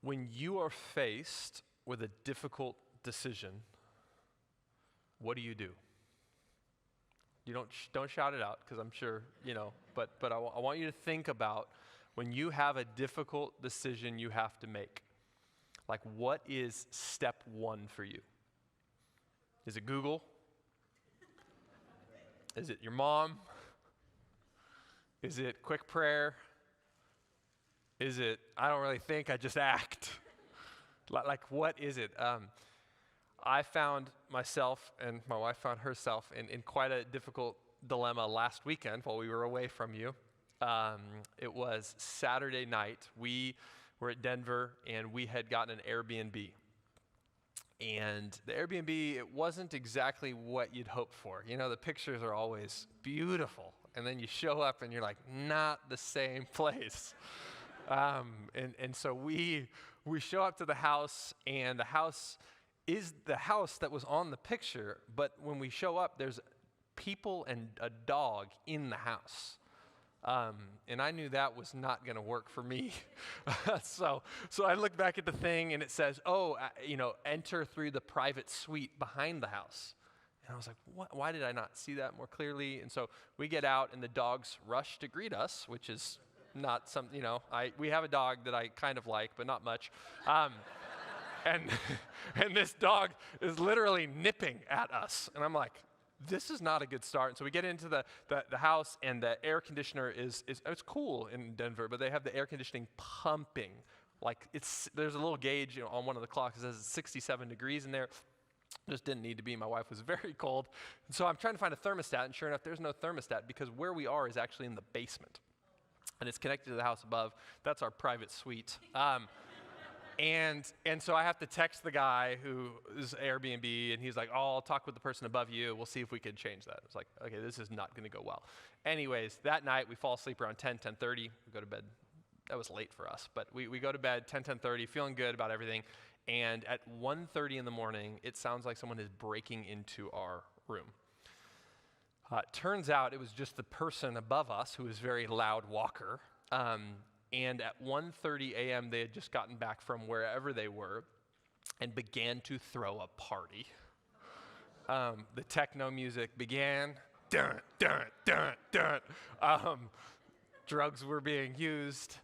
When you are faced with a difficult decision, what do? You don't shout it out because I'm sure, but I want you to think about when you have a difficult decision you have to make. Like, what is step one for you? Is it Google? Is it your mom? Is it quick prayer? Is it, I don't really think, I just act? Like, what is it? I found myself, and my wife found herself, in quite a difficult dilemma last weekend while we were away from you. It was Saturday night. We were at Denver, and we had gotten an Airbnb. And the Airbnb, it wasn't exactly what you'd hoped for. The pictures are always beautiful. And then you show up, and you're like, not the same place. And so we show up to the house, and the house is the house that was on the picture, but when we show up, there's people and a dog in the house. And I knew that was not going to work for me. So I look back at the thing, and it says, enter through the private suite behind the house. And I was like, what? Why did I not see that more clearly? And so we get out, and the dogs rush to greet us, which is not some, we have a dog that I kind of like, but not much. And this dog is literally nipping at us. And I'm like, this is not a good start. And so we get into the house, and the air conditioner it's cool in Denver, but they have the air conditioning pumping. Like, there's a little gauge on one of the clocks that says it's 67 degrees in there. Just didn't need to be. My wife was very cold. And so I'm trying to find a thermostat, and sure enough, there's no thermostat because where we are is actually in the basement. And it's connected to the house above. That's our private suite. And so I have to text the guy who is Airbnb, and he's like, I'll talk with the person above you. We'll see if we can change that. It's like, okay, this is not going to go well. Anyways, that night we fall asleep around 10:30. We go to bed. That was late for us, but we go to bed 10:30, feeling good about everything. And at 1:30 in the morning, it sounds like someone is breaking into our room. Turns out it was just the person above us who was a very loud walker. And at 1:30 a.m., they had just gotten back from wherever they were and began to throw a party. The techno music began. Dun, dun, dun, dun. Drugs were being used.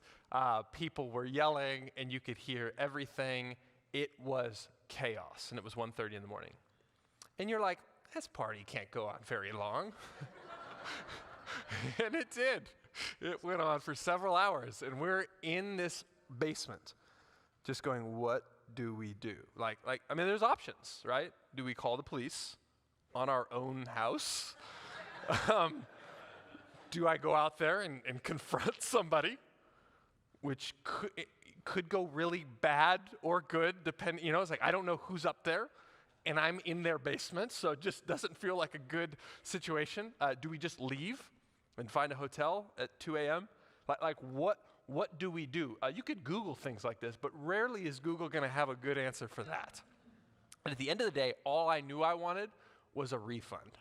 People were yelling, and you could hear everything. It was chaos, and it was 1:30 in the morning. And you're like, this party can't go on very long. And it did. It went on for several hours, and we're in this basement just going, what do we do? There's options, right? Do we call the police on our own house? Do I go out there and confront somebody, which could go really bad or good, depending, it's like, I don't know who's up there, and I'm in their basement, so it just doesn't feel like a good situation. Do we just leave and find a hotel at 2 a.m.? What do we do? You could Google things like this, but rarely is Google going to have a good answer for that. And at the end of the day, all I knew I wanted was a refund.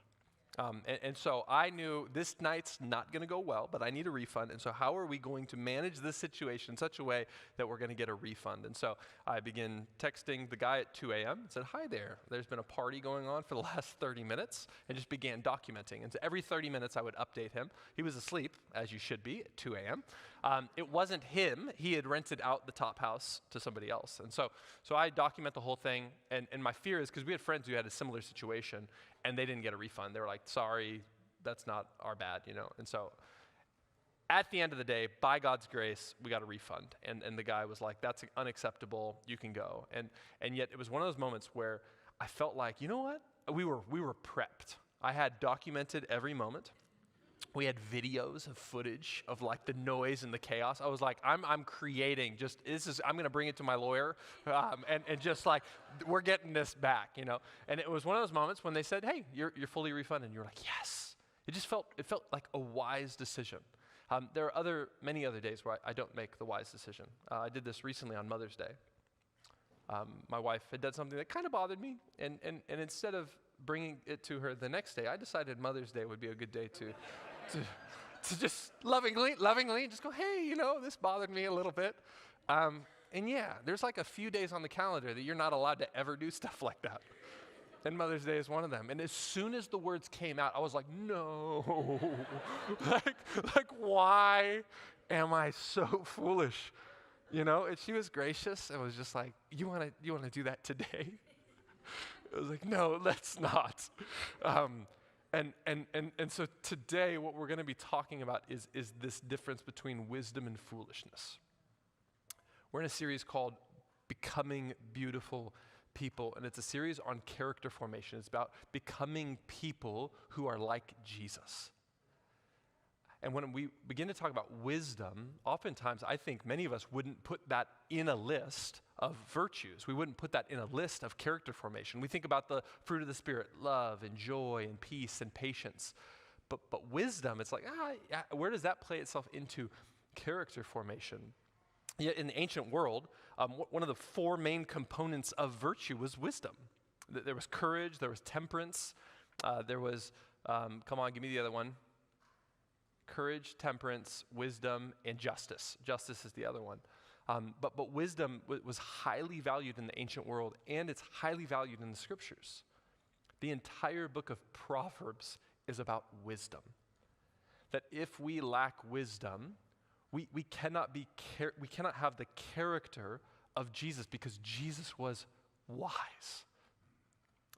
And so I knew this night's not going to go well, but I need a refund. And so how are we going to manage this situation in such a way that we're going to get a refund? And so I began texting the guy at 2 a.m. and said, hi there, there's been a party going on for the last 30 minutes, and just began documenting. And so every 30 minutes I would update him. He was asleep, as you should be, at 2 a.m. It wasn't him. He had rented out the top house to somebody else. And so I document the whole thing. And my fear is, because we had friends who had a similar situation, and they didn't get a refund. They were like, sorry, that's not our bad, And so at the end of the day, by God's grace, we got a refund. And the guy was like, that's unacceptable, you can go. And yet it was one of those moments where I felt like, you know what? We were prepped. I had documented every moment. We had videos of footage of the noise and the chaos. I was like, I'm creating I'm going to bring it to my lawyer, and just we're getting this back, And it was one of those moments when they said, hey, you're fully refunded. And you're like, yes. It felt like a wise decision. There are many other days where I don't make the wise decision. I did this recently on Mother's Day. My wife had done something that kind of bothered me, and instead of bringing it to her the next day, I decided Mother's Day would be a good day to just lovingly just go, hey, this bothered me a little bit. And yeah, there's like a few days on the calendar that you're not allowed to ever do stuff like that. And Mother's Day is one of them. And as soon as the words came out, I was like, no. like, why am I so foolish? You know, and she was gracious and was just like, you want to do that today? I was like, no, let's not. And so today what we're going to be talking about is this difference between wisdom and foolishness. We're in a series called Becoming Beautiful People, and it's a series on character formation. It's about becoming people who are like Jesus. And when we begin to talk about wisdom, oftentimes I think many of us wouldn't put that in a list of virtues. We wouldn't put that in a list of character formation. We think about the fruit of the Spirit, love and joy and peace and patience. But wisdom, it's like, where does that play itself into character formation? Yet in the ancient world, one of the four main components of virtue was wisdom. There was courage, there was temperance, there was, come on, give me the other one. Courage, temperance, wisdom, and justice. Justice is the other one. But wisdom was highly valued in the ancient world, and it's highly valued in the scriptures. The entire book of Proverbs is about wisdom. That if we lack wisdom, we cannot have the character of Jesus, because Jesus was wise.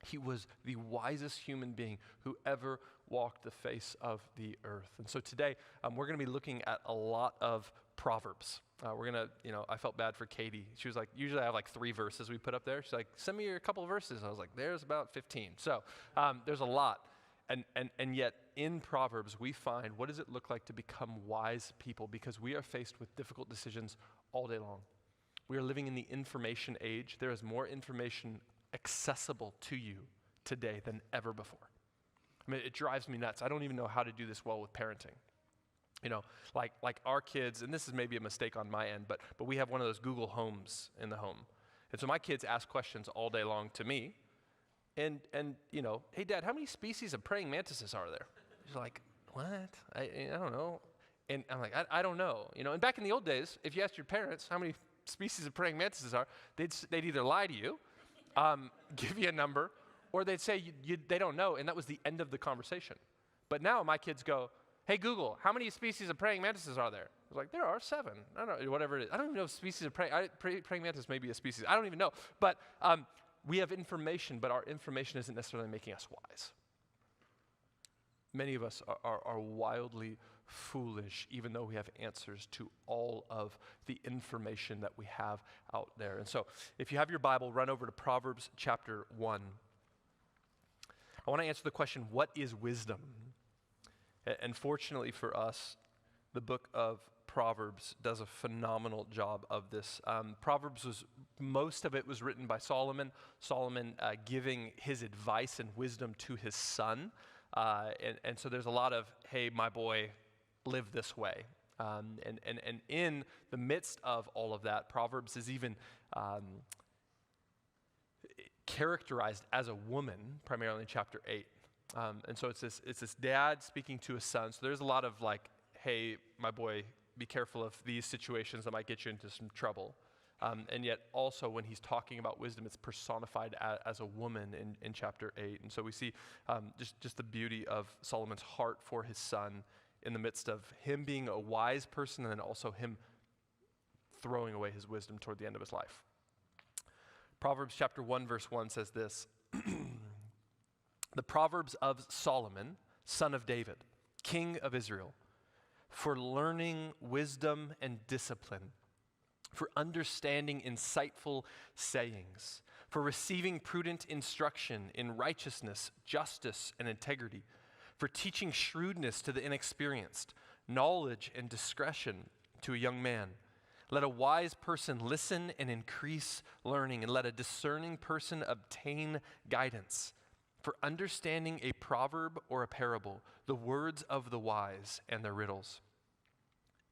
He was the wisest human being who ever walked the face of the earth. And so today, we're going to be looking at a lot of Proverbs. We're going to, I felt bad for Katie. She was like, usually I have like 3 verses we put up there. She's like, send me a couple of verses. I was like, there's about 15. So there's a lot. And yet in Proverbs, we find what does it look like to become wise people, because we are faced with difficult decisions all day long. We are living in the information age. There is more information accessible to you today than ever before. I mean, it drives me nuts. I don't even know how to do this well with parenting. You know, like our kids, and this is maybe a mistake on my end, but we have one of those Google Homes in the home. And so my kids ask questions all day long to me. And hey, Dad, how many species of praying mantises are there? He's like, what? I don't know. And I'm like, I don't know. And back in the old days, if you asked your parents how many species of praying mantises are, they'd either lie to you, give you a number, or they'd say they don't know, and that was the end of the conversation. But now my kids go, hey, Google, how many species of praying mantises are there? I was like, there are 7. I don't know, whatever it is. I don't even know if species of praying mantis may be a species. I don't even know. But we have information, but our information isn't necessarily making us wise. Many of us are wildly foolish, even though we have answers to all of the information that we have out there. And so if you have your Bible, run over to Proverbs chapter 1. I want to answer the question, what is wisdom? And fortunately for us, the book of Proverbs does a phenomenal job of this. Most of it was written by Solomon. Solomon giving his advice and wisdom to his son. And so there's a lot of, hey, my boy, live this way. And in the midst of all of that, Proverbs is even characterized as a woman, primarily in chapter 8. And so it's this dad speaking to his son. So there's a lot of like, hey, my boy, be careful of these situations that might get you into some trouble. And yet also when he's talking about wisdom, it's personified as a woman in chapter 8. And so we see just the beauty of Solomon's heart for his son in the midst of him being a wise person and then also him throwing away his wisdom toward the end of his life. Proverbs chapter 1 verse 1 says this, the Proverbs of Solomon, son of David, king of Israel, for learning wisdom and discipline, for understanding insightful sayings, for receiving prudent instruction in righteousness, justice, and integrity, for teaching shrewdness to the inexperienced, knowledge and discretion to a young man. Let a wise person listen and increase learning, and let a discerning person obtain guidance. For understanding a proverb or a parable, the words of the wise and their riddles.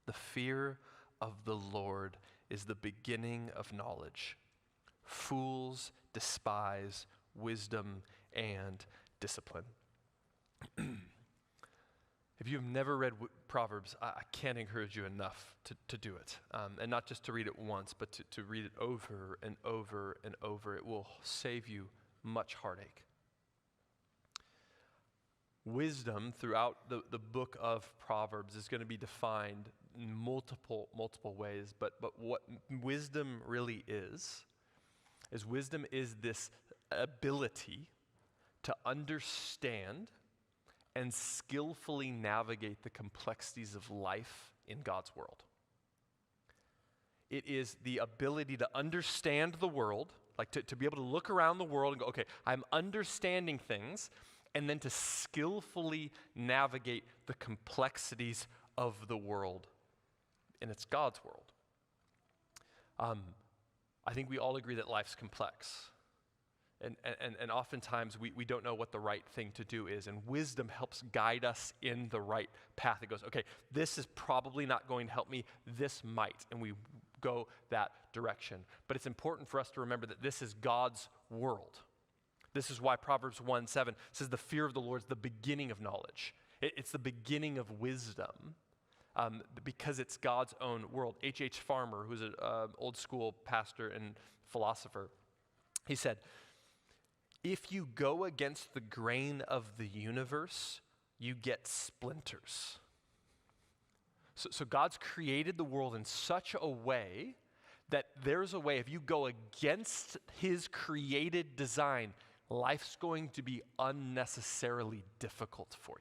The fear of the Lord is the beginning of knowledge. Fools despise wisdom and discipline. If you've never read Proverbs, I can't encourage you enough to do it. And not just to read it once, but to read it over and over and over. It will save you much heartache. Wisdom throughout the book of Proverbs is going to be defined in multiple ways. But what wisdom really is wisdom is this ability to understand and skillfully navigate the complexities of life in God's world. It is the ability to understand the world, like to be able to look around the world and go, okay, I'm understanding things, and then to skillfully navigate the complexities of the world. And it's God's world. I think we all agree that life's complex. And oftentimes we don't know what the right thing to do is, and wisdom helps guide us in the right path. It goes, okay, this is probably not going to help me, this might, and we go that direction. But it's important for us to remember that this is God's world. This is why Proverbs 1:7 says the fear of the Lord is the beginning of knowledge. It's the beginning of wisdom because it's God's own world. H.H. Farmer, who's an old school pastor and philosopher, he said, if you go against the grain of the universe, you get splinters. So God's created the world in such a way that there's a way, if you go against his created design, life's going to be unnecessarily difficult for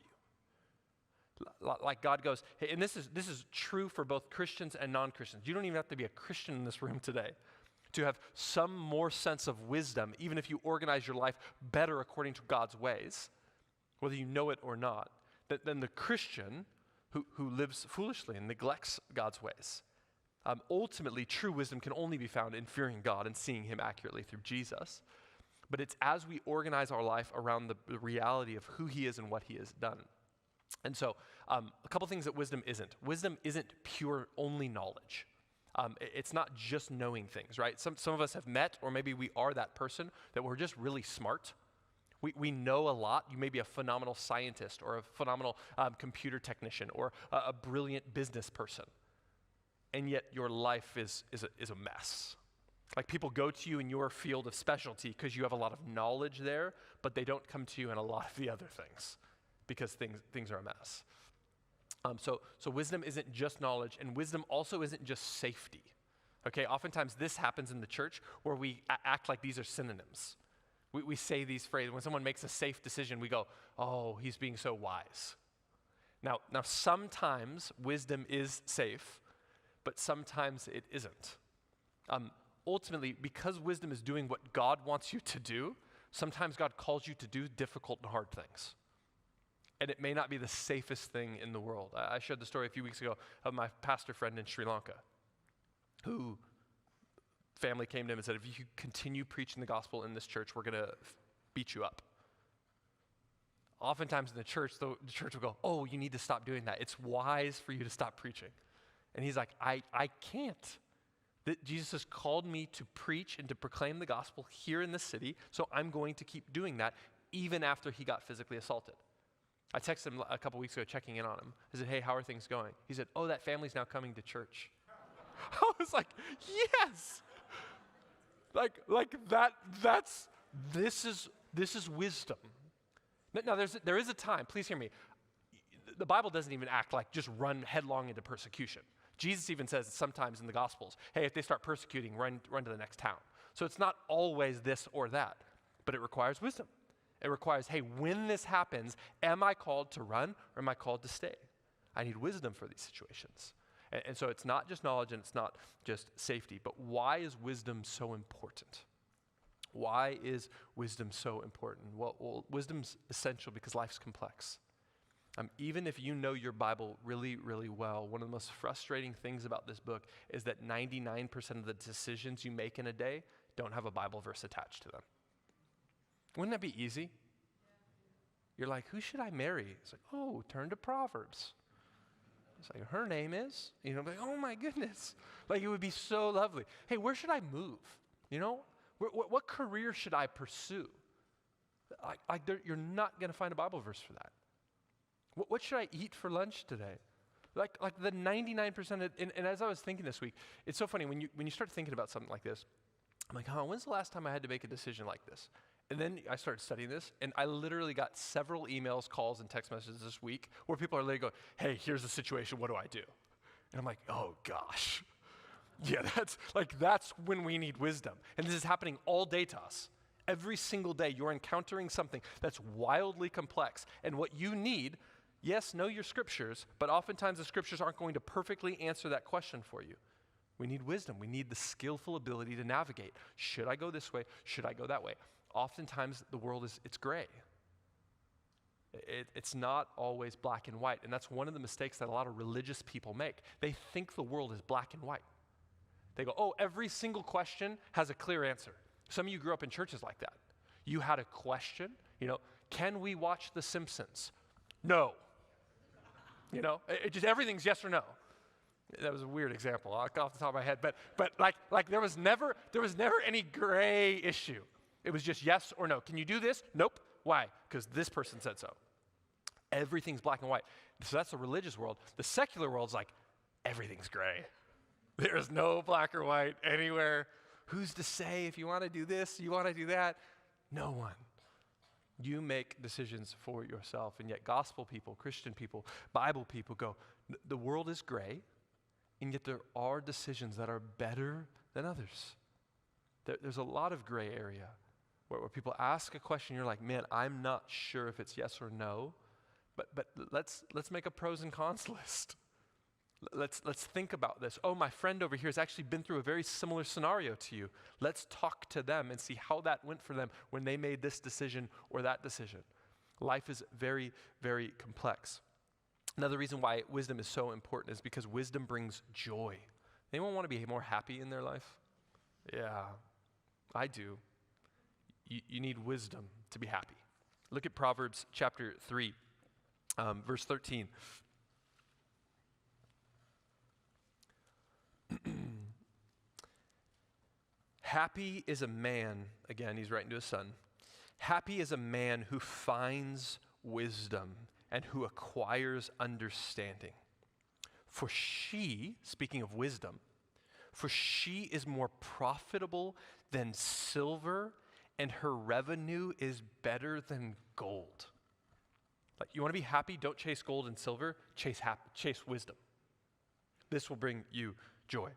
you. Like God goes, hey, and this is true for both Christians and non-Christians. You don't even have to be a Christian in this room today to have some more sense of wisdom, even if you organize your life better according to God's ways, whether you know it or not, than the Christian who lives foolishly and neglects God's ways. Ultimately, true wisdom can only be found in fearing God and seeing him accurately through Jesus. But it's as we organize our life around the reality of who he is and what he has done. And so, a couple things that wisdom isn't. Wisdom isn't pure only knowledge. It's not just knowing things, right? Some of us have met, or maybe we are that person, that we're just really smart. We know a lot. You may be a phenomenal scientist or a phenomenal computer technician or a brilliant business person. And yet your life is a mess. Like people go to you in your field of specialty because you have a lot of knowledge there, but they don't come to you in a lot of the other things because things are a mess. So wisdom isn't just knowledge, and wisdom also isn't just safety. Okay, oftentimes this happens in the church where we act like these are synonyms. We say these phrases. When someone makes a safe decision, we go, oh, he's being so wise. Now sometimes wisdom is safe, but sometimes it isn't. Ultimately, because wisdom is doing what God wants you to do, sometimes God calls you to do difficult and hard things. And it may not be the safest thing in the world. I shared the story a few weeks ago of my pastor friend in Sri Lanka, who family came to him and said, if you continue preaching the gospel in this church, we're going to beat you up. Oftentimes in the church will go, oh, you need to stop doing that. It's wise for you to stop preaching. And he's like, I can't. That Jesus has called me to preach and to proclaim the gospel here in this city, so I'm going to keep doing that even after he got physically assaulted. I texted him a couple weeks ago checking in on him. I said, hey, how are things going? He said, oh, that family's now coming to church. I was like, yes. This is wisdom. Now there is a time, please hear me. The Bible doesn't even act like just run headlong into persecution. Jesus even says sometimes in the Gospels, hey, if they start persecuting, run to the next town. So it's not always this or that, but it requires wisdom. It requires, hey, when this happens, am I called to run or am I called to stay? I need wisdom for these situations. And so it's not just knowledge and it's not just safety, but why is wisdom so important? Why is wisdom so important? Well, wisdom's essential because life's complex. Even if you know your Bible really, really well, one of the most frustrating things about this book is that 99% of the decisions you make in a day don't have a Bible verse attached to them. Wouldn't that be easy? You're like, who should I marry? It's like, oh, turn to Proverbs. It's like, her name is, like, oh my goodness. Like, it would be so lovely. Hey, where should I move? What career should I pursue? You're not going to find a Bible verse for that. What should I eat for lunch today? Like the 99%, and as I was thinking this week, it's so funny when you start thinking about something like this, I'm like, when's the last time I had to make a decision like this? And then I started studying this, and I literally got several emails, calls, and text messages this week where people are literally going, hey, here's the situation, what do I do? And I'm like, oh gosh. Yeah, that's when we need wisdom. And this is happening all day to us. Every single day you're encountering something that's wildly complex. And what you need, yes, know your scriptures, but oftentimes the scriptures aren't going to perfectly answer that question for you. We need wisdom. We need the skillful ability to navigate. Should I go this way? Should I go that way? Oftentimes the world it's gray. It's not always black and white. And that's one of the mistakes that a lot of religious people make. They think the world is black and white. They go, oh, every single question has a clear answer. Some of you grew up in churches like that. You had a question, can we watch The Simpsons? No. Just everything's yes or no. That was a weird example off the top of my head, but like there was never any gray issue. It was just yes or no. Can you do this? Nope. Why? Because this person said so. Everything's black and white. So that's the religious world. The secular world's like, everything's gray. There is no black or white anywhere. Who's to say if you want to do this, you want to do that? No one. You make decisions for yourself. And yet gospel people, Christian people, Bible people go, the world is gray, and yet there are decisions that are better than others. There's a lot of gray area where people ask a question, you're like, man, I'm not sure if it's yes or no, but let's make a pros and cons list. Let's think about this. Oh, my friend over here has actually been through a very similar scenario to you. Let's talk to them and see how that went for them when they made this decision or that decision. Life is very, very complex. Another reason why wisdom is so important is because wisdom brings joy. Anyone want to be more happy in their life? Yeah, I do. You need wisdom to be happy. Look at Proverbs chapter 3, verse 13. Happy is a man, again, he's writing to his son. Happy is a man who finds wisdom and who acquires understanding. For she, speaking of wisdom, for she is more profitable than silver, and her revenue is better than gold. Like, you want to be happy? Don't chase gold and silver. Chase wisdom. This will bring you joy.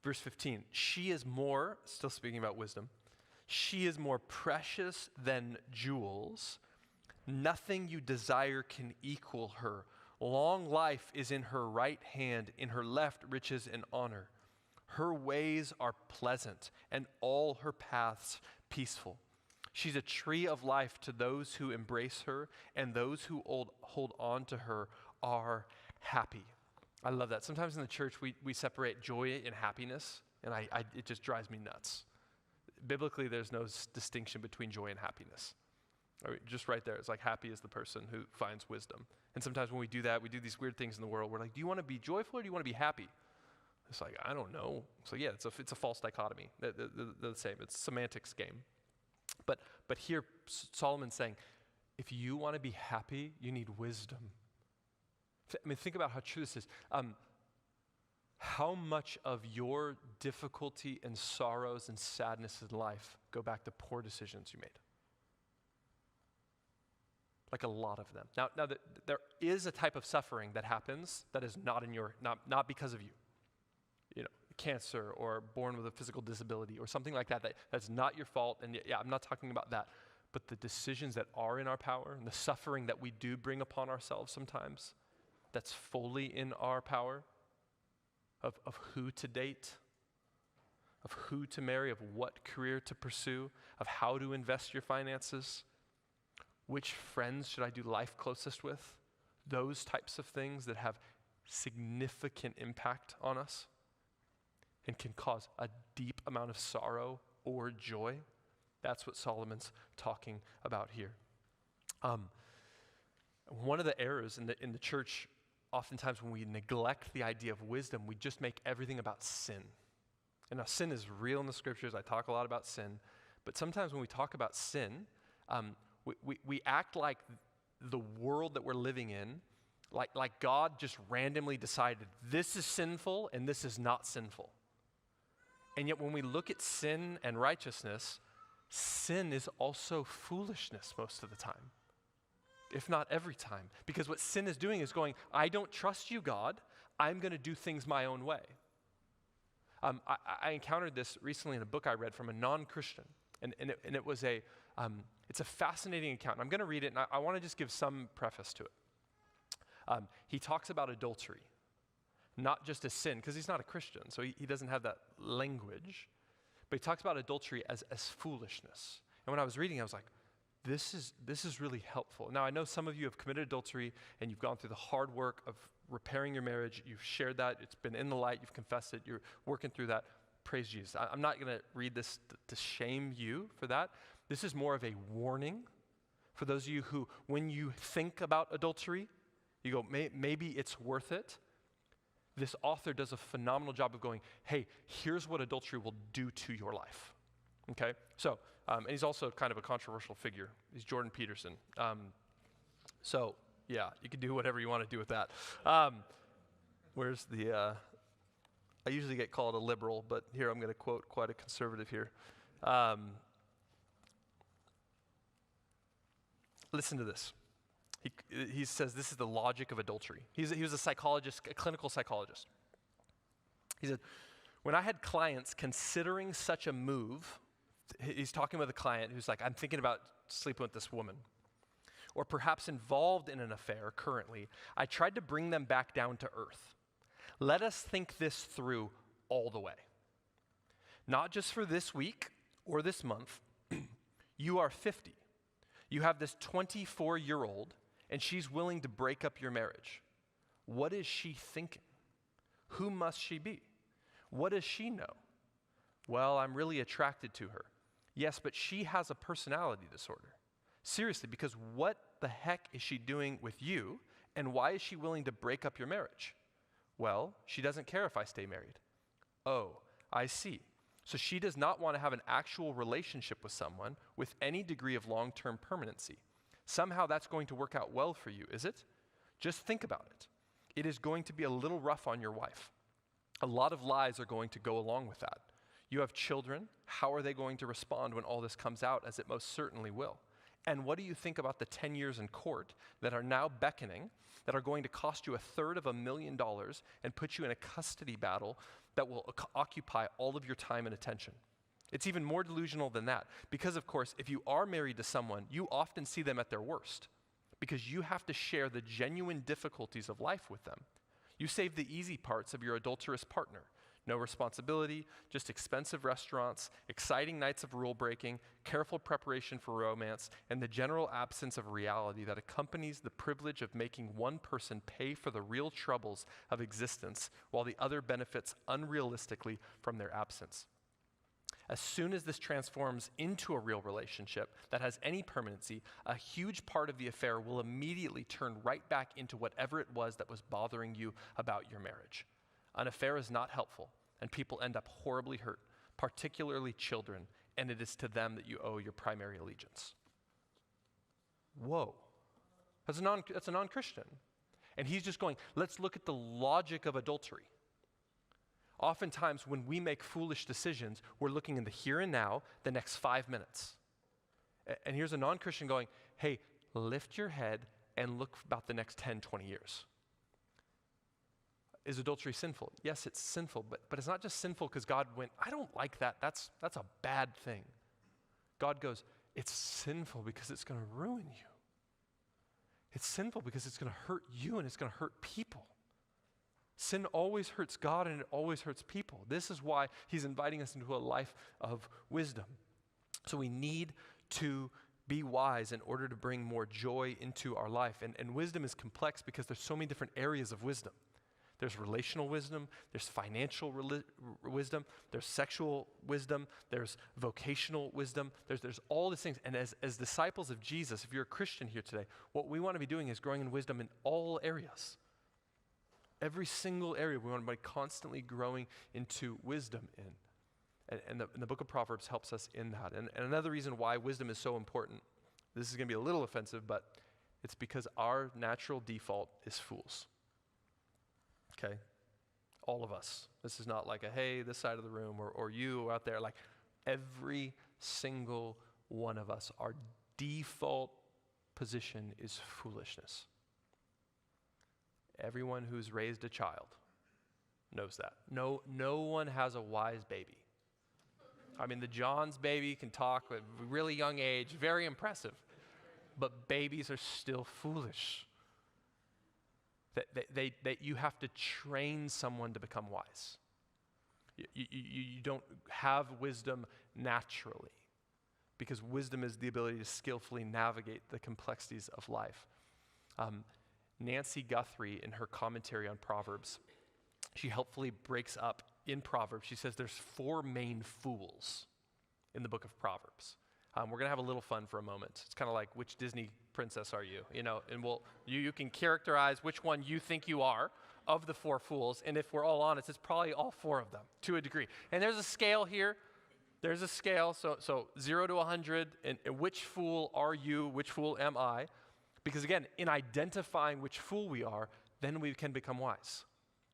Verse 15, she is more, still speaking about wisdom, she is more precious than jewels. Nothing you desire can equal her. Long life is in her right hand, in her left riches and honor. Her ways are pleasant, and all her paths peaceful. She's a tree of life to those who embrace her, and those who hold on to her are happy. I love that. Sometimes in the church, we separate joy and happiness, and it just drives me nuts. Biblically, there's no distinction between joy and happiness. Just right there, it's like happy is the person who finds wisdom. And sometimes when we do that, we do these weird things in the world. We're like, do you want to be joyful or do you want to be happy? It's like, I don't know. So yeah, it's a false dichotomy. They're the same. It's a semantics game. But here, Solomon's saying, if you want to be happy, you need wisdom. I mean, think about how true this is. How much of your difficulty and sorrows and sadness in life go back to poor decisions you made? Like a lot of them. Now there is a type of suffering that happens that is not not because of you. Cancer or born with a physical disability or something like that's not your fault. And yeah, I'm not talking about that. But the decisions that are in our power and the suffering that we do bring upon ourselves sometimes, that's fully in our power, of who to date, of who to marry, of what career to pursue, of how to invest your finances, which friends should I do life closest with, those types of things that have significant impact on us and can cause a deep amount of sorrow or joy. That's what Solomon's talking about here. One of the errors in the church, oftentimes when we neglect the idea of wisdom, we just make everything about sin. And now sin is real in the scriptures. I talk a lot about sin. But sometimes when we talk about sin, we act like the world that we're living in, like God just randomly decided this is sinful and this is not sinful. And yet when we look at sin and righteousness, sin is also foolishness most of the time, if not every time. Because what sin is doing is going, I don't trust you, God. I'm going to do things my own way. I encountered this recently in a book I read from a non-Christian. And it was it's a fascinating account. I'm going to read it, and I want to just give some preface to it. He talks about adultery, not just as sin, because he's not a Christian, so he doesn't have that language. But he talks about adultery as foolishness. And when I was reading, I was like, this is really helpful. Now, I know some of you have committed adultery, and you've gone through the hard work of repairing your marriage. You've shared that. It's been in the light. You've confessed it. You're working through that. Praise Jesus. I'm not going to read this to shame you for that. This is more of a warning for those of you who, when you think about adultery, you go, maybe it's worth it. This author does a phenomenal job of going, hey, here's what adultery will do to your life. Okay? So, and he's also kind of a controversial figure. He's Jordan Peterson. So, yeah, you can do whatever you want to do with that. Where's the, I usually get called a liberal, but here I'm going to quote quite a conservative here. Listen to this. He says this is the logic of adultery. He was a psychologist, a clinical psychologist. He said, when I had clients considering such a move, he's talking with a client who's like, I'm thinking about sleeping with this woman, or perhaps involved in an affair currently, I tried to bring them back down to earth. Let us think this through all the way. Not just for this week or this month. You are 50. You have this 24-year-old, and she's willing to break up your marriage. What is she thinking? Who must she be? What does she know? Well, I'm really attracted to her. Yes, but she has a personality disorder. Seriously, because what the heck is she doing with you, and why is she willing to break up your marriage? Well, she doesn't care if I stay married. Oh, I see. So she does not want to have an actual relationship with someone with any degree of long-term permanency. Somehow that's going to work out well for you, is it? Just think about it. It is going to be a little rough on your wife. A lot of lies are going to go along with that. You have children. How are they going to respond when all this comes out, as it most certainly will? And what do you think about the 10 years in court that are now beckoning, that are going to cost you $350,000 and put you in a custody battle that will occupy all of your time and attention? It's even more delusional than that, because of course, if you are married to someone, you often see them at their worst, because you have to share the genuine difficulties of life with them. You save the easy parts of your adulterous partner. No responsibility, just expensive restaurants, exciting nights of rule breaking, careful preparation for romance, and the general absence of reality that accompanies the privilege of making one person pay for the real troubles of existence while the other benefits unrealistically from their absence. As soon as this transforms into a real relationship that has any permanency, a huge part of the affair will immediately turn right back into whatever it was that was bothering you about your marriage. An affair is not helpful, and people end up horribly hurt, particularly children, and it is to them that you owe your primary allegiance. Whoa. That's a non-Christian. And he's just going, let's look at the logic of adultery. Oftentimes, when we make foolish decisions, we're looking in the here and now, the next 5 minutes. And here's a non-Christian going, hey, lift your head and look about the next 10, 20 years. Is adultery sinful? Yes, it's sinful, but it's not just sinful because God went, I don't like that. That's a bad thing. God goes, it's sinful because it's going to ruin you. It's sinful because it's going to hurt you and it's going to hurt people. Sin always hurts God and it always hurts people. This is why he's inviting us into a life of wisdom. So we need to be wise in order to bring more joy into our life. And wisdom is complex because there's so many different areas of wisdom. There's relational wisdom, there's financial wisdom, there's sexual wisdom, there's vocational wisdom, there's all these things. And as disciples of Jesus, if you're a Christian here today, what we want to be doing is growing in wisdom in all areas. Every single area we want to be constantly growing into wisdom in. And the book of Proverbs helps us in that. And another reason why wisdom is so important, This is going to be a little offensive, but it's because our natural default is fools. Okay? All of us. This is not like a, hey, this side of the room, or you out there. Like, every single one of us, our default position is foolishness. Everyone who's raised a child knows that. No one has a wise baby. I mean, the John's baby can talk at a really young age, very impressive. But babies are still foolish. That you have to train someone to become wise. You don't have wisdom naturally, because wisdom is the ability to skillfully navigate the complexities of life. Nancy Guthrie, in her commentary on Proverbs, she helpfully breaks up in Proverbs. She says there's 4 main fools in the book of Proverbs. We're going to have a little fun for a moment. It's kind of like, which Disney princess are you? You know, and you can characterize which one you think you are of the 4 fools. And if we're all honest, it's probably all 4 of them to a degree. And there's a scale here. There's a scale. So 0 to 100. And which fool are you? Which fool am I? Because again, in identifying which fool we are, then we can become wise.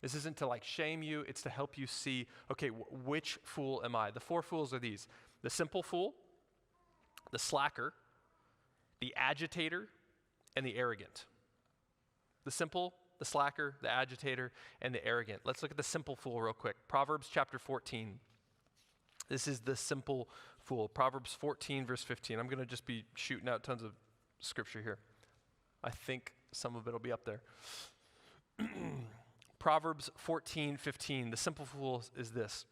This isn't to like shame you. It's to help you see, okay, which fool am I? The 4 fools are these: the simple fool, the slacker, the agitator, and the arrogant. The simple, the slacker, the agitator, and the arrogant. Let's look at the simple fool real quick. Proverbs chapter 14. This is the simple fool. Proverbs 14, verse 15. I'm going to just be shooting out tons of scripture here. I think some of it will be up there. Proverbs 14, 15. The simple fool is this: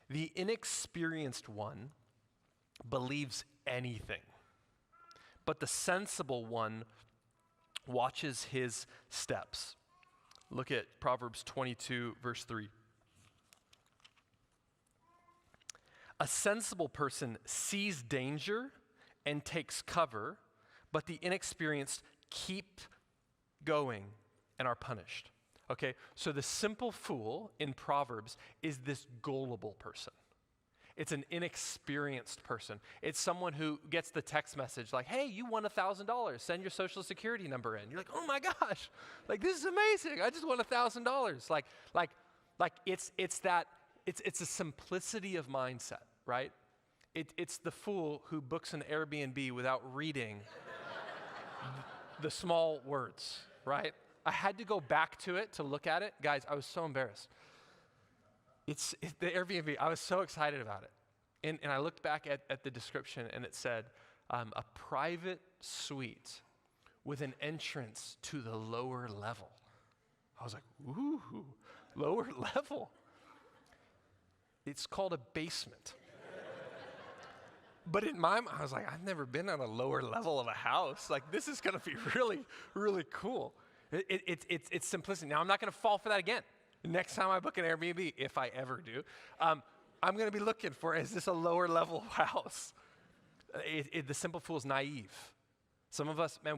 the inexperienced one believes anything, but the sensible one watches his steps. Look at Proverbs 22, verse 3. A sensible person sees danger and takes cover, but the inexperienced keep going and are punished. Okay, so the simple fool in Proverbs is this gullible person. It's an inexperienced person. It's someone who gets the text message like, hey, you won $1,000. Send your social security number in. You're like, oh my gosh, like this is amazing. I just won $1,000. It's a simplicity of mindset, right? It's the fool who books an Airbnb without reading the small words, right? I had to go back to it to look at it. Guys, I was so embarrassed. It's the Airbnb. I was so excited about it. And I looked back at the description, and it said, a private suite with an entrance to the lower level. I was like, ooh, lower level. It's called a basement. But in my mind, I was like, I've never been on a lower level of a house. Like, this is going to be really, really cool. It's simplicity. Now, I'm not going to fall for that again. Next time I book an Airbnb, if I ever do, I'm going to be looking for, is this a lower level house? The simple fool is naive. Some of us, man,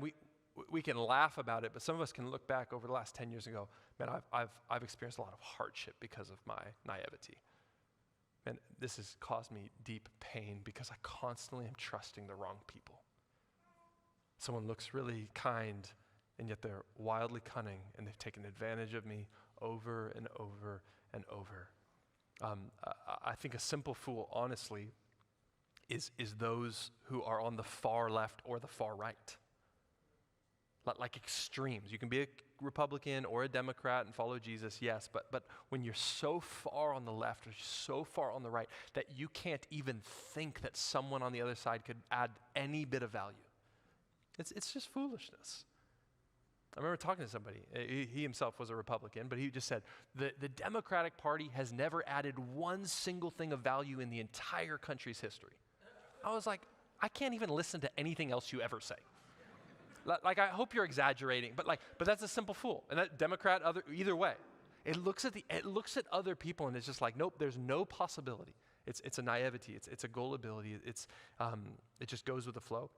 we can laugh about it, but some of us can look back over the last 10 years and go, man, I've experienced a lot of hardship because of my naivety. And this has caused me deep pain because I constantly am trusting the wrong people. Someone looks really kind, and yet they're wildly cunning, and they've taken advantage of me over and over and over. I think a simple fool, honestly, is those who are on the far left or the far right. Like extremes. You can be a Republican or a Democrat and follow Jesus, yes, but when you're so far on the left or so far on the right that you can't even think that someone on the other side could add any bit of value, it's just foolishness. I remember talking to somebody. He himself was a Republican, but he just said, the Democratic Party has never added one single thing of value in the entire country's history. I was like, I can't even listen to anything else you ever say. Like, I hope you're exaggerating, but that's a simple fool. And that Democrat, either way, it looks at other people and it's just like, nope, there's no possibility. It's a naivety. It's a gullibility. It just goes with the flow.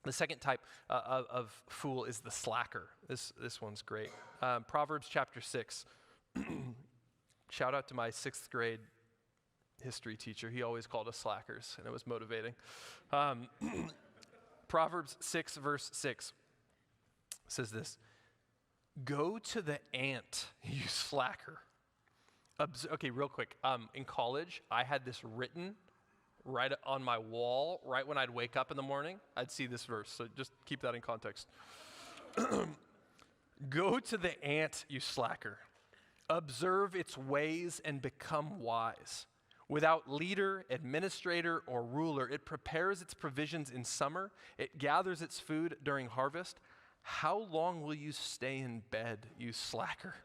The second type of fool is the slacker. This one's great. Proverbs chapter 6. Shout out to my 6th grade history teacher. He always called us slackers, and it was motivating. Proverbs 6, verse 6 says this, "Go to the ant, you slacker." Okay, real quick. In college, I had this written right on my wall, right when I'd wake up in the morning. I'd see this verse, so just keep that in context. "Go to the ant, you slacker. Observe its ways and become wise. Without leader, administrator, or ruler, it prepares its provisions in summer. It gathers its food during harvest. How long will you stay in bed, you slacker?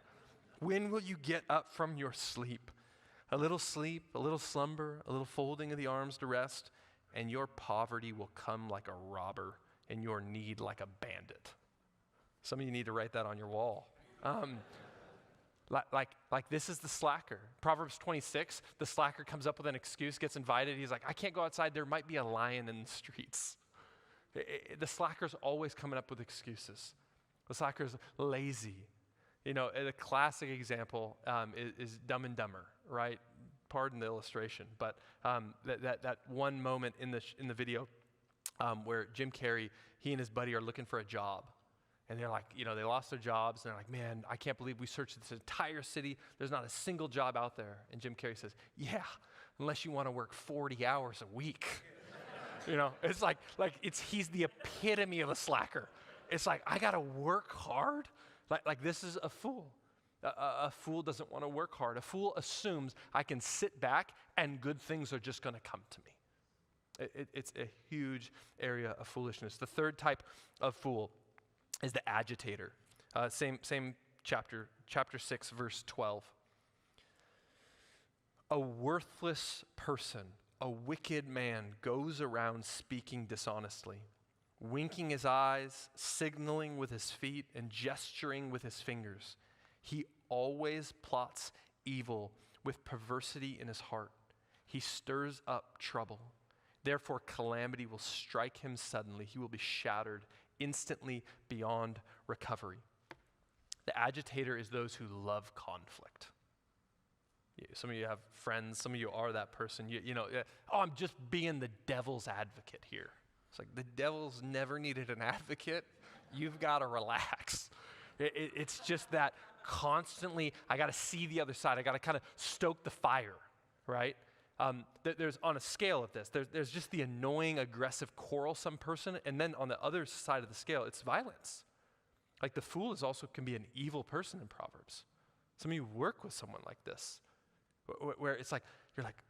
When will you get up from your sleep? A little slumber, a little folding of the arms to rest, and your poverty will come like a robber, and your need like a bandit." Some of you need to write that on your wall. Like this is the slacker. Proverbs 26, the slacker comes up with an excuse, gets invited. He's like, "I can't go outside. There might be a lion in the streets." The slacker's always coming up with excuses. The slacker's lazy. You know, the classic example is Dumb and Dumber, right? Pardon the illustration, but that one moment in the video where Jim Carrey, he and his buddy are looking for a job. And they're like, you know, they lost their jobs, and they're like, "Man, I can't believe we searched this entire city. There's not a single job out there." And Jim Carrey says, "Yeah, unless you want to work 40 hours a week." You know, it's like he's the epitome of a slacker. It's like, I got to work hard? Like this is a fool. A fool doesn't want to work hard. A fool assumes I can sit back and good things are just going to come to me. It's a huge area of foolishness. The third type of fool is the agitator. Same chapter 6, verse 12. "A worthless person, a wicked man, goes around speaking dishonestly, winking his eyes, signaling with his feet, and gesturing with his fingers. He always plots evil with perversity in his heart. He stirs up trouble. Therefore, calamity will strike him suddenly. He will be shattered instantly beyond recovery." The agitator is those who love conflict. Some of you have friends, some of you are that person. You know, I'm just being the devil's advocate here. It's like, the devil's never needed an advocate. You've got to relax. It's just that constantly, I got to see the other side. I got to kind of stoke the fire, right? There's on a scale of this, there's just the annoying, aggressive, quarrelsome person, and then on the other side of the scale, it's violence. Like the fool can be an evil person in Proverbs. Some of you work with someone like this, where it's like, you're like,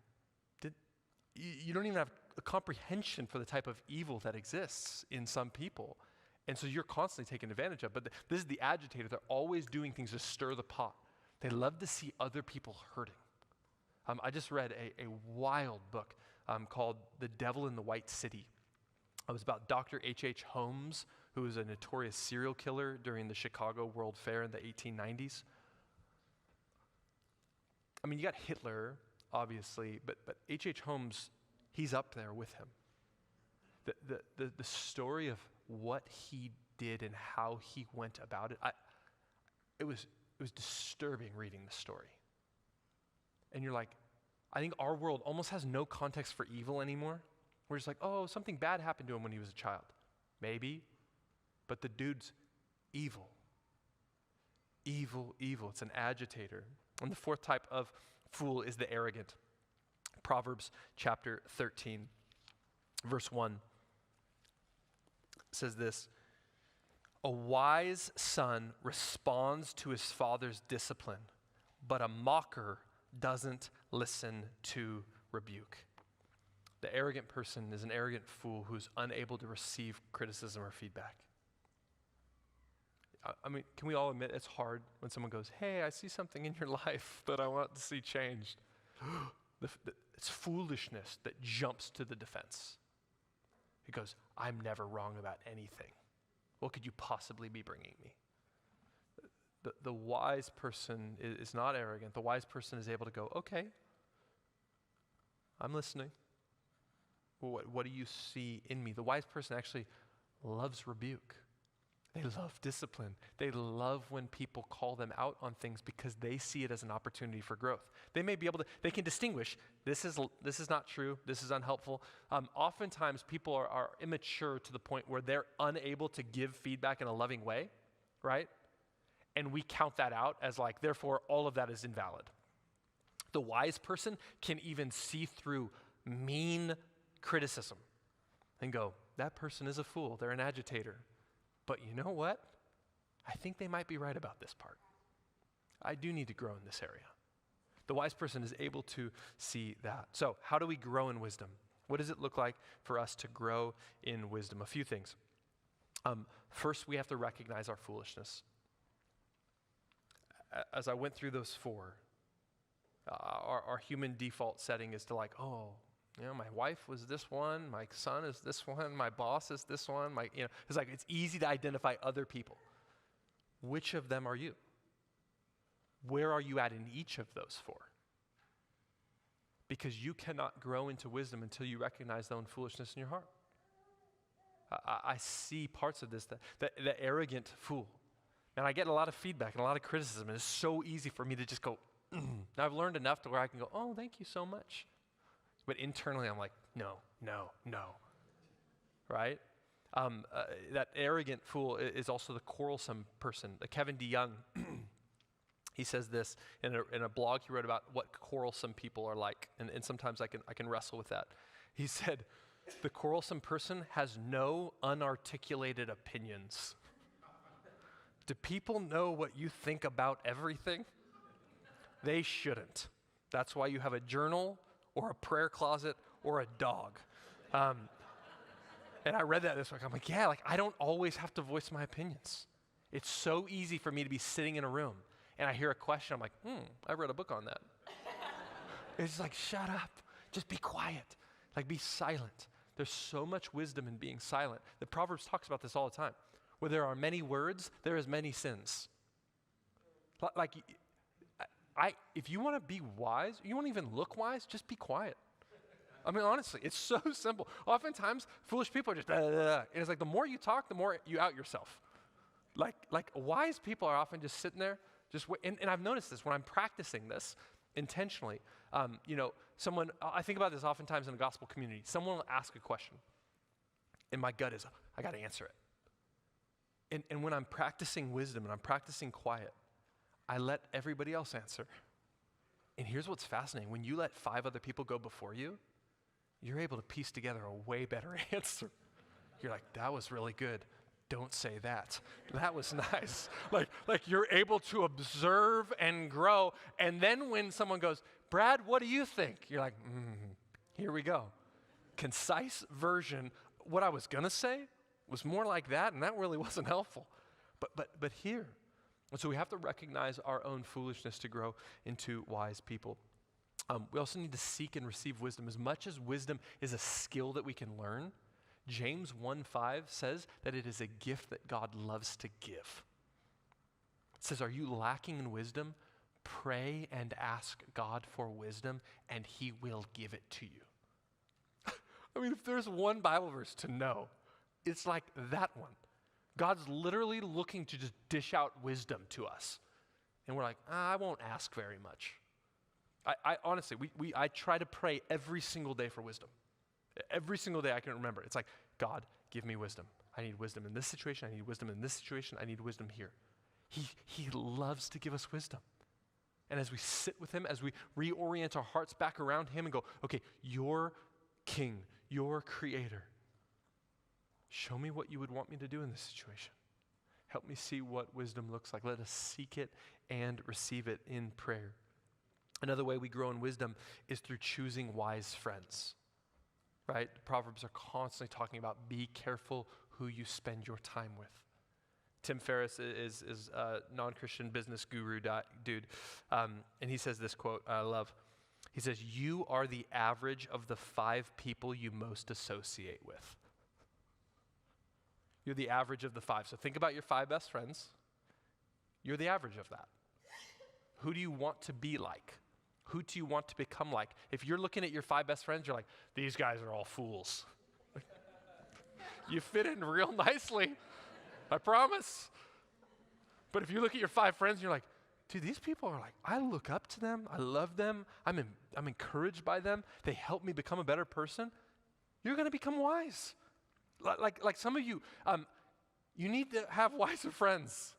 you don't even have a comprehension for the type of evil that exists in some people. And so you're constantly taken advantage of. But this is the agitator. They're always doing things to stir the pot. They love to see other people hurting. I just read a wild book called The Devil in the White City. It was about Dr. H.H. Holmes, who was a notorious serial killer during the Chicago World Fair in the 1890s. I mean, you got Hitler, obviously, but H.H. Holmes, he's up there with him. The story of what he did and how he went about it, it was disturbing reading the story. And you're like, I think our world almost has no context for evil anymore. We're just like, oh, something bad happened to him when he was a child. Maybe, but the dude's evil. Evil. It's an agitator. And the fourth type of fool is the arrogant. Proverbs chapter 13, verse 1 says this: "A wise son responds to his father's discipline, but a mocker doesn't listen to rebuke." The arrogant person is an arrogant fool who's unable to receive criticism or feedback. I mean, can we all admit it's hard when someone goes, "Hey, I see something in your life that I want to see changed." It's foolishness that jumps to the defense. It goes, "I'm never wrong about anything. What could you possibly be bringing me?" The wise person is not arrogant. The wise person is able to go, "Okay, I'm listening. What do you see in me?" The wise person actually loves rebuke. They love discipline. They love when people call them out on things because they see it as an opportunity for growth. They may be able to, they can distinguish, this is not true, this is unhelpful. Oftentimes people are immature to the point where they're unable to give feedback in a loving way, right? And we count that out as like, therefore all of that is invalid. The wise person can even see through mean criticism and go, that person is a fool, they're an agitator. But you know what? I think they might be right about this part. I do need to grow in this area. The wise person is able to see that. So how do we grow in wisdom? What does it look like for us to grow in wisdom? A few things. First, we have to recognize our foolishness. As I went through those four, our human default setting is to like, oh, you know, my wife was this one, my son is this one, my boss is this one, it's like it's easy to identify other people. Which of them are you? Where are you at in each of those four? Because you cannot grow into wisdom until you recognize the own foolishness in your heart. I see parts of this, the arrogant fool. And I get a lot of feedback and a lot of criticism, and it's so easy for me to just go, I've learned enough to where I can go, oh, thank you so much. But internally, I'm like, no, right? That arrogant fool is also the quarrelsome person. Kevin DeYoung, he says this in a blog he wrote about what quarrelsome people are like, and sometimes I can wrestle with that. He said, the quarrelsome person has no unarticulated opinions. Do people know what you think about everything? They shouldn't. That's why you have a journal or a prayer closet or a dog. And I read that this week. I'm like, yeah, I don't always have to voice my opinions. It's so easy for me to be sitting in a room and I hear a question. I'm like, I read a book on that. It's like, shut up. Just be quiet. Like, be silent. There's so much wisdom in being silent. The Proverbs talks about this all the time. Where there are many words, there is many sins. If you want to be wise, you want to even look wise, just be quiet. I mean, honestly, it's so simple. Oftentimes, foolish people are just, and it's like the more you talk, the more you out yourself. Like wise people are often just sitting there, just and I've noticed this when I'm practicing this intentionally. I think about this oftentimes in the gospel community. Someone will ask a question, and my gut is, I got to answer it. And when I'm practicing wisdom and I'm practicing quiet, I let everybody else answer. And here's what's fascinating. When you let 5 other people go before you, you're able to piece together a way better answer. You're like, that was really good. Don't say that. That was nice. Like you're able to observe and grow. And then when someone goes, Brad, what do you think? You're like, here we go. Concise version. What I was going to say was more like that, and that really wasn't helpful. But here. And so we have to recognize our own foolishness to grow into wise people. We also need to seek and receive wisdom. As much as wisdom is a skill that we can learn, James 1:5 says that it is a gift that God loves to give. It says, are you lacking in wisdom? Pray and ask God for wisdom, and he will give it to you. I mean, if there's one Bible verse to know, it's like that one. God's literally looking to just dish out wisdom to us. And we're like, I won't ask very much. I honestly, I try to pray every single day for wisdom. Every single day I can remember. It's like, God, give me wisdom. I need wisdom in this situation. I need wisdom in this situation. I need wisdom here. He loves to give us wisdom. And as we sit with him, as we reorient our hearts back around him and go, okay, you're king, you're creator. Show me what you would want me to do in this situation. Help me see what wisdom looks like. Let us seek it and receive it in prayer. Another way we grow in wisdom is through choosing wise friends, right? The Proverbs are constantly talking about be careful who you spend your time with. Tim Ferriss is a non-Christian business guru dude, and he says this quote I love. He says, you are the average of the 5 people you most associate with. You're the average of the 5. So think about your 5 best friends. You're the average of that. Who do you want to be like? Who do you want to become like? If you're looking at your 5 best friends, you're like, these guys are all fools. You fit in real nicely. I promise. But if you look at your 5 friends and you're like, dude, these people are like, I look up to them. I love them. I'm encouraged by them. They help me become a better person. You're going to become wise. Like some of you, you need to have wiser friends.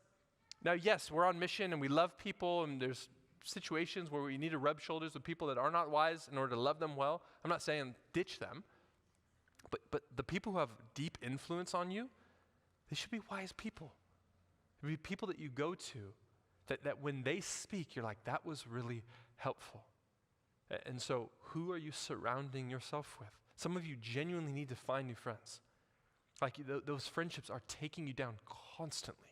Now, yes, we're on mission and we love people, and there's situations where we need to rub shoulders with people that are not wise in order to love them well. I'm not saying ditch them, but the people who have deep influence on you, they should be wise people. They should be people that you go to, that when they speak, you're like, that was really helpful. And so who are you surrounding yourself with? Some of you genuinely need to find new friends. Like those friendships are taking you down constantly.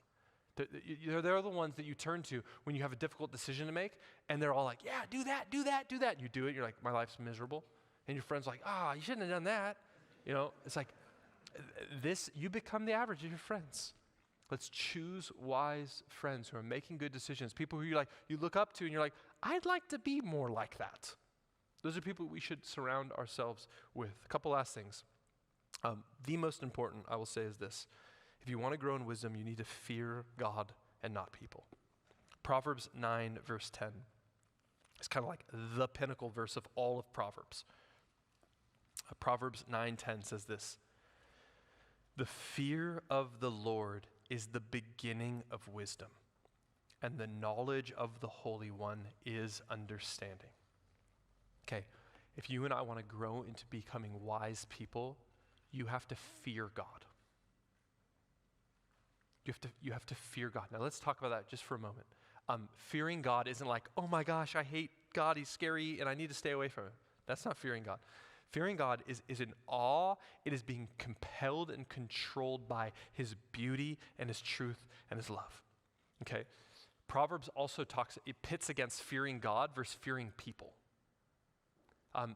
They're the ones that you turn to when you have a difficult decision to make, and they're all like, yeah, do that, do that, do that. And you do it, you're like, my life's miserable. And your friend's like, you shouldn't have done that. You know, it's like you become the average of your friends. Let's choose wise friends who are making good decisions, people who you look up to and you're like, I'd like to be more like that. Those are people we should surround ourselves with. A couple last things. The most important, I will say, is this. If you want to grow in wisdom, you need to fear God and not people. Proverbs 9, verse 10. It's kind of like the pinnacle verse of all of Proverbs. Proverbs 9:10 says this. The fear of the Lord is the beginning of wisdom, and the knowledge of the Holy One is understanding. Okay, if you and I want to grow into becoming wise people, you have to fear God. You have to fear God. Now let's talk about that just for a moment. Fearing God isn't like, oh my gosh, I hate God, he's scary, and I need to stay away from him. That's not fearing God. Fearing God is in awe. It is being compelled and controlled by his beauty and his truth and his love. Okay? Proverbs also it pits against fearing God versus fearing people.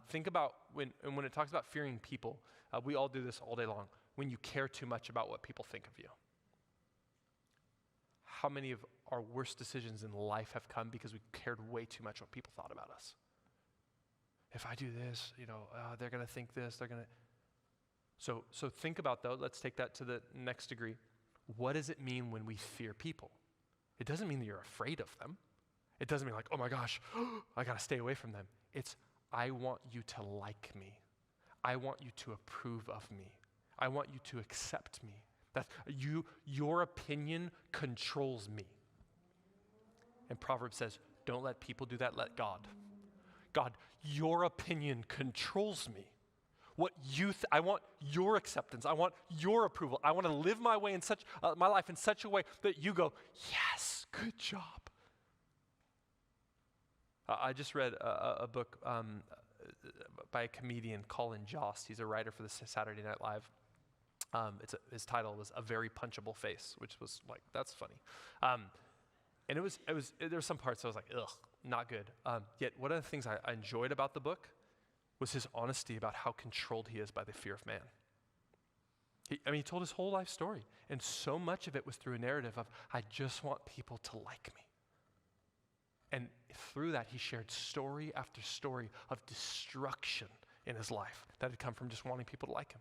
Think about when it talks about fearing people, we all do this all day long, when you care too much about what people think of you. How many of our worst decisions in life have come because we cared way too much what people thought about us? If I do this, they're going to think this, they're going to. So think about, though, let's take that to the next degree. What does it mean when we fear people? It doesn't mean that you're afraid of them. It doesn't mean like, oh my gosh, I got to stay away from them. It's, I want you to like me. I want you to approve of me. I want you to accept me. Your opinion controls me. And Proverbs says, don't let people do that, let God. God, your opinion controls me. I want your acceptance. I want your approval. I want to live my way my life in such a way that you go, yes, good job. I just read a book by a comedian, Colin Jost. He's a writer for the Saturday Night Live. His title was A Very Punchable Face, which was like, that's funny. And there were some parts I was like, ugh, not good. Yet one of the things I enjoyed about the book was his honesty about how controlled he is by the fear of man. He told his whole life story, and so much of it was through a narrative of, I just want people to like me. And through that, he shared story after story of destruction in his life that had come from just wanting people to like him.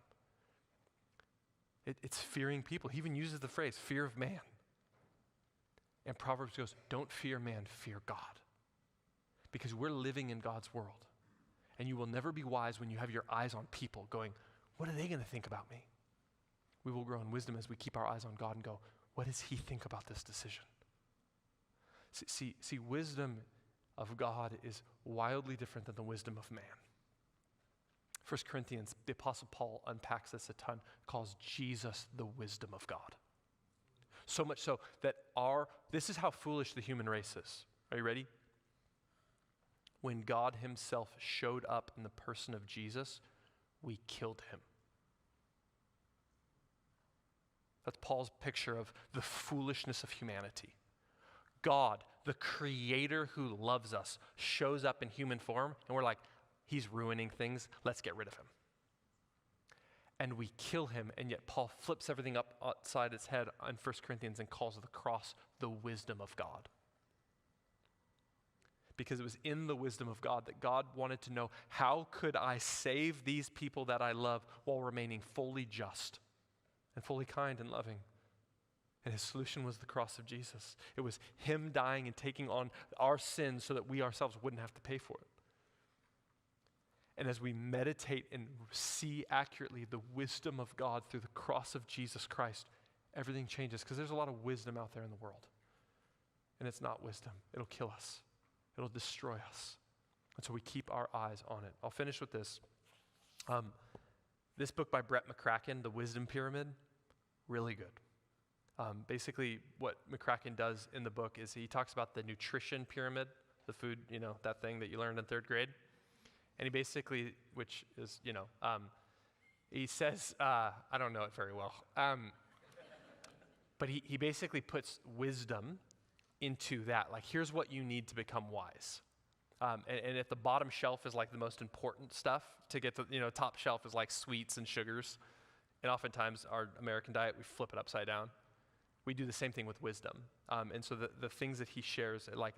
It's fearing people. He even uses the phrase, fear of man. And Proverbs goes, don't fear man, fear God. Because we're living in God's world. And you will never be wise when you have your eyes on people going, what are they going to think about me? We will grow in wisdom as we keep our eyes on God and go, what does he think about this decision? See, wisdom of God is wildly different than the wisdom of man. 1 Corinthians, the Apostle Paul unpacks this a ton, calls Jesus the wisdom of God. So much so that this is how foolish the human race is. Are you ready? When God himself showed up in the person of Jesus, we killed him. That's Paul's picture of the foolishness of humanity. God, the creator who loves us, shows up in human form, and we're like, he's ruining things, let's get rid of him. And we kill him, and yet Paul flips everything up outside its head in 1 Corinthians and calls the cross the wisdom of God. Because it was in the wisdom of God that God wanted to know, how could I save these people that I love while remaining fully just and fully kind and loving? And his solution was the cross of Jesus. It was him dying and taking on our sins so that we ourselves wouldn't have to pay for it. And as we meditate and see accurately the wisdom of God through the cross of Jesus Christ, everything changes, because there's a lot of wisdom out there in the world. And it's not wisdom. It'll kill us. It'll destroy us. And so we keep our eyes on it. I'll finish with this. This book by Brett McCracken, The Wisdom Pyramid, really good. Basically, what McCracken does in the book is he talks about the nutrition pyramid, the food, that thing that you learned in 3rd grade. And he basically, which is, he says, I don't know it very well, but he basically puts wisdom into that. Like, here's what you need to become wise. And at the bottom shelf is like the most important stuff to get to, top shelf is like sweets and sugars. And oftentimes our American diet, we flip it upside down. We do the same thing with wisdom. And so the things that he shares, like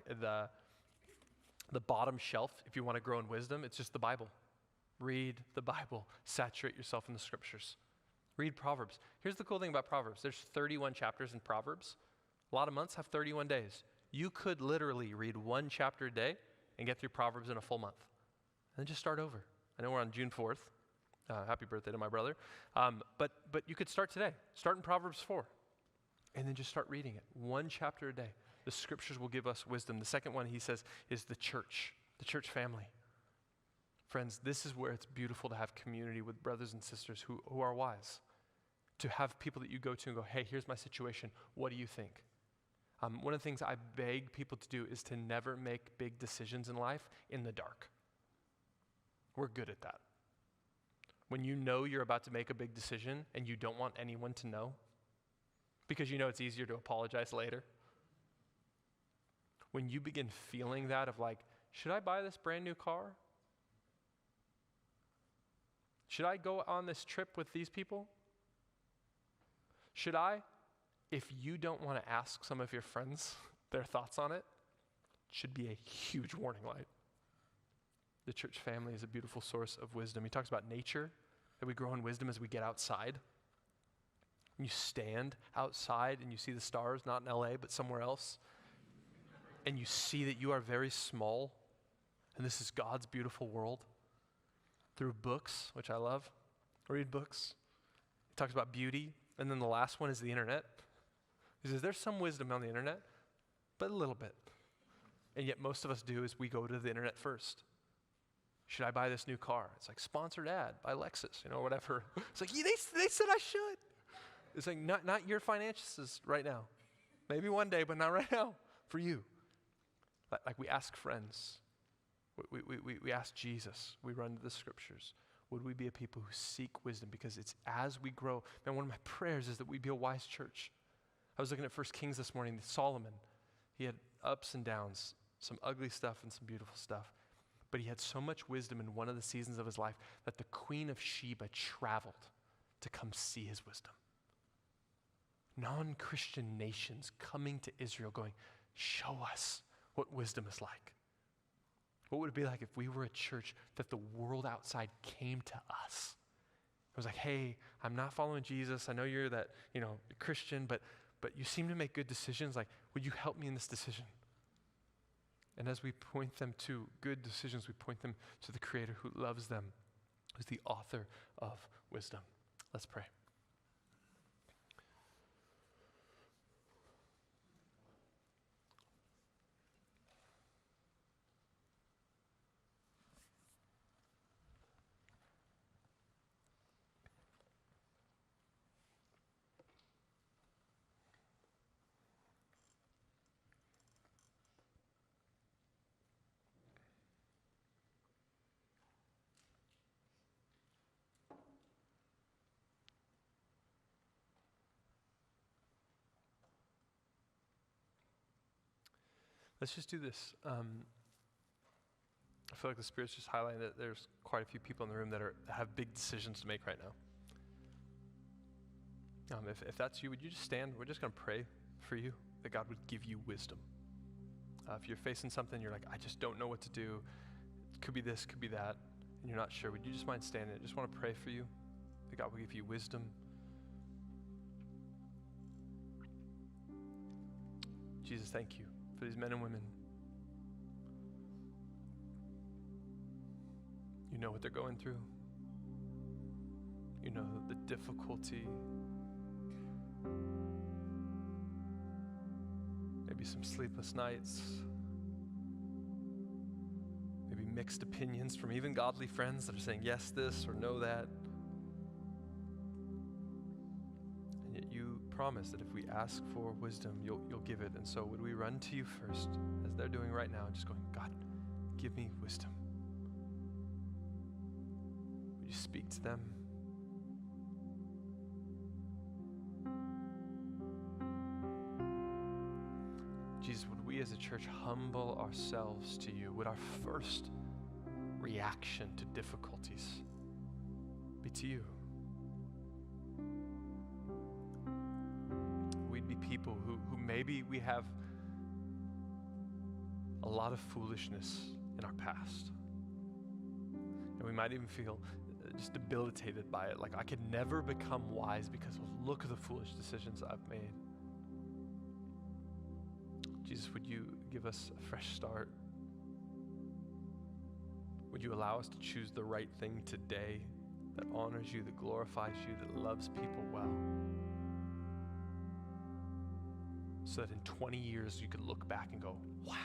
the bottom shelf, if you want to grow in wisdom, it's just the Bible. Read the Bible. Saturate yourself in the scriptures. Read Proverbs. Here's the cool thing about Proverbs. There's 31 chapters in Proverbs. A lot of months have 31 days. You could literally read 1 chapter a day and get through Proverbs in a full month. And then just start over. I know we're on June 4th. Happy birthday to my brother. But you could start today. Start in Proverbs 4. And then just start reading it. 1 chapter a day. The scriptures will give us wisdom. The second one, he says, is the church family. Friends, this is where it's beautiful to have community with brothers and sisters who are wise. To have people that you go to and go, hey, here's my situation. What do you think? One of the things I beg people to do is to never make big decisions in life in the dark. We're good at that. When you know you're about to make a big decision and you don't want anyone to know, because you know it's easier to apologize later. When you begin feeling that of like, should I buy this brand new car? Should I go on this trip with these people? Should I? If you don't want to ask some of your friends their thoughts on it, should be a huge warning light. The church family is a beautiful source of wisdom. He talks about nature, that we grow in wisdom as we get outside. You stand outside and you see the stars, not in LA, but somewhere else. And you see that you are very small. And this is God's beautiful world. Through books, which I love. Read books. He talks about beauty. And then the last one is the internet. He says there's some wisdom on the internet, but a little bit. And yet most of us do is we go to the internet first. Should I buy this new car? It's like sponsored ad by Lexus, whatever. It's like, yeah, they said I should. It's like, not your finances right now. Maybe one day, but not right now for you. Like we ask friends. We ask Jesus. We run to the scriptures. Would we be a people who seek wisdom? Because it's as we grow. Man, one of my prayers is that we be a wise church. I was looking at 1 Kings this morning. Solomon, he had ups and downs, some ugly stuff and some beautiful stuff. But he had so much wisdom in one of the seasons of his life that the Queen of Sheba traveled to come see his wisdom. Non-Christian nations coming to Israel going, show us what wisdom is like. What would it be like if we were a church that the world outside came to us? It was like, hey, I'm not following Jesus. I know you're that, Christian, but you seem to make good decisions. Like, would you help me in this decision? And as we point them to good decisions, we point them to the Creator who loves them, who's the author of wisdom. Let's pray. Let's just do this. I feel like the Spirit's just highlighting that there's quite a few people in the room that have big decisions to make right now. If that's you, would you just stand? We're just going to pray for you, that God would give you wisdom. If you're facing something, you're like, I just don't know what to do. It could be this, could be that, and you're not sure. Would you just mind standing? I just want to pray for you, that God will give you wisdom. Jesus, thank you for these men and women. You know what they're going through. You know the difficulty. Maybe some sleepless nights. Maybe mixed opinions from even godly friends that are saying yes this or no that. And yet you promise that if we ask for wisdom, you'll give it. And so would we run to you first, as they're doing right now, just going, God, give me wisdom. Would you speak to them? Jesus, would we as a church humble ourselves to you? Would our first reaction to difficulties be to you? We'd be people who maybe we have a lot of foolishness in our past. And we might even feel just debilitated by it. Like, I could never become wise because look at the foolish decisions I've made. Jesus, would you give us a fresh start? Would you allow us to choose the right thing today that honors you, that glorifies you, that loves people well? So that in 20 years you could look back and go, wow,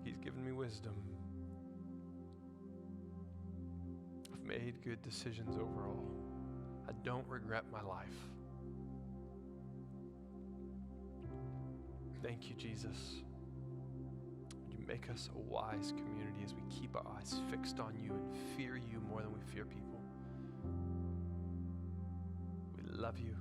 he's given me wisdom. I've made good decisions overall. I don't regret my life. Thank you, Jesus. Would you make us a wise community as we keep our eyes fixed on you and fear you more than we fear people? We love you.